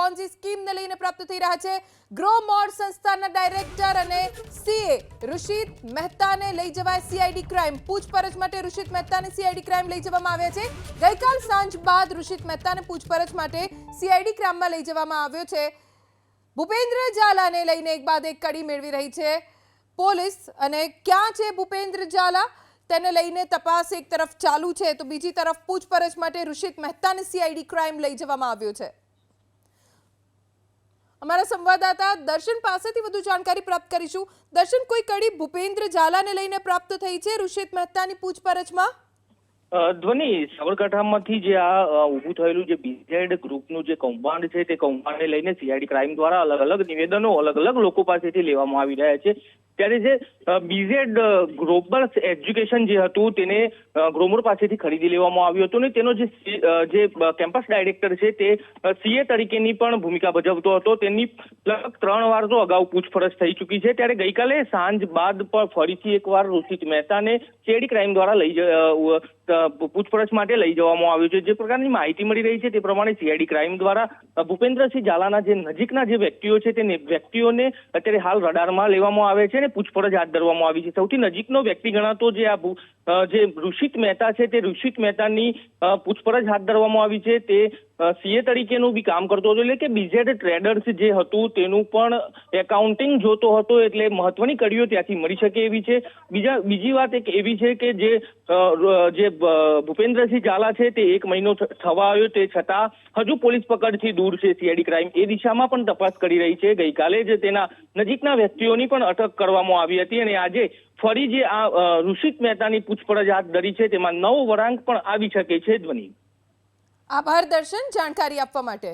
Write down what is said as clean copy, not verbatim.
Ponzi સ્કીમને લઈને પ્રાપ્ત થઈ રહ્યા છે। ગ્રો મોડ સંસ્થાના ડાયરેક્ટર અને સીએ ઋષિત મહેતાને લઈ જવાય સીઆઈડી ક્રાઇમ। પૂછપરછ માટે ઋષિત મહેતાને સીઆઈડી ક્રાઇમ લઈ જવામાં આવ્યા છે। ગઈકાલ સાંજ બાદ ઋષિત મહેતાને પૂછપરછ માટે સીઆઈડી ક્રાઇમમાં લઈ જવામાં આવ્યો છે। ભૂપેન્દ્ર ઝાલાને લઈને એક બાદ એક કડી મેળવી રહી છે પોલીસ। અને ક્યાં છે ભૂપેન્દ્ર ઝાલા તેને લઈને તપાસ એક તરફ ચાલુ છે તો બીજી તરફ પૂછપરછ માટે ઋષિત મહેતાને સીઆઈડી ક્રાઇમ લઈ જવામાં આવ્યો છે। અમારા સંવાદદાતા દર્શન પાસેથી વધુ જાણકારી પ્રાપ્ત કરીશું। દર્શન, કોઈ કડી ભૂપેન્દ્ર ઝાલાને લઈને પ્રાપ્ત થઈ છે ઋષિત મહેતાની પૂછપરછમાં? ધ્વનિ, સાબરકાંઠામાંથી જે આ ઊભું થયેલું જે બીઝેડ ગ્રુપનું જે કૌભાંડ છે તે કૌભાંડને લઈને સીઆઈડી ક્રાઇમ દ્વારા અલગ અલગ નિવેદનો અલગ અલગ લોકો પાસેથી લેવામાં આવી રહ્યા છે। ત્યારે જે બીઝેડ ગ્લોબલ એજ્યુકેશન જે હતું તેને ગ્રોમર પાસેથી ખરીદી લેવામાં આવ્યું હતું ને તેનો જે કેમ્પસ ડાયરેક્ટર છે તે સીએ તરીકેની પણ ભૂમિકા ભજવતો હતો। તેની લગભગ 3 વાર તો અગાઉ પૂછપરછ થઈ ચૂકી છે। ત્યારે ગઈકાલે સાંજ બાદ પણ ફરીથી એકવાર ઋષિત મહેતાને સીઆઈડી ક્રાઇમ દ્વારા પૂછપરછ માટે લઈ જવામાં આવ્યું છે। જે પ્રકારની માહિતી મળી રહી છે તે પ્રમાણે સીઆઈડી ક્રાઇમ દ્વારા ભૂપેન્દ્રસિંહ ઝાલાના જે નજીકના જે વ્યક્તિઓ છે તે વ્યક્તિઓને અત્યારે હાલ રડારમાં લેવામાં આવે છે અને પૂછપરછ હાથ ધરવામાં આવી છે। સૌથી નજીકનો વ્યક્તિ ગણાતો જે ઋષિત મહેતા છે તે ઋષિત મહેતાની પૂછપરછ હાથ ધરવામાં આવી છે। તે સીએ તરીકેનું બી કામ કરતો હતો, એટલે કે બીઝેડ ટ્રેડર્સ જે હતું તેનું પણ એકાઉન્ટિંગ જોતો હતો, એટલે મહત્વની કડીઓ ત્યાંથી મળી શકે એવી છે। બીજી વાત એક એવી છે કે જે ભૂપેન્દ્રસિંહ ઝાલા છે તે 1 મહિનો થવા આવ્યો તે છતાં હજુ પોલીસ પકડથી દૂર છે। સીઆઈડી ક્રાઇમ એ દિશામાં પણ તપાસ કરી રહી છે। ગઈકાલે જ તેના નજીકના વ્યક્તિઓની પણ અટક કરવામાં આવી હતી અને આજે ફરી જે આ ઋષિત મહેતાની પૂછપરછ હાથ ધરી છે તેમાં નવો વળાંક પણ આવી શકે છે। ધ્વનિ, આભાર દર્શન જાણકારી આપવા માટે।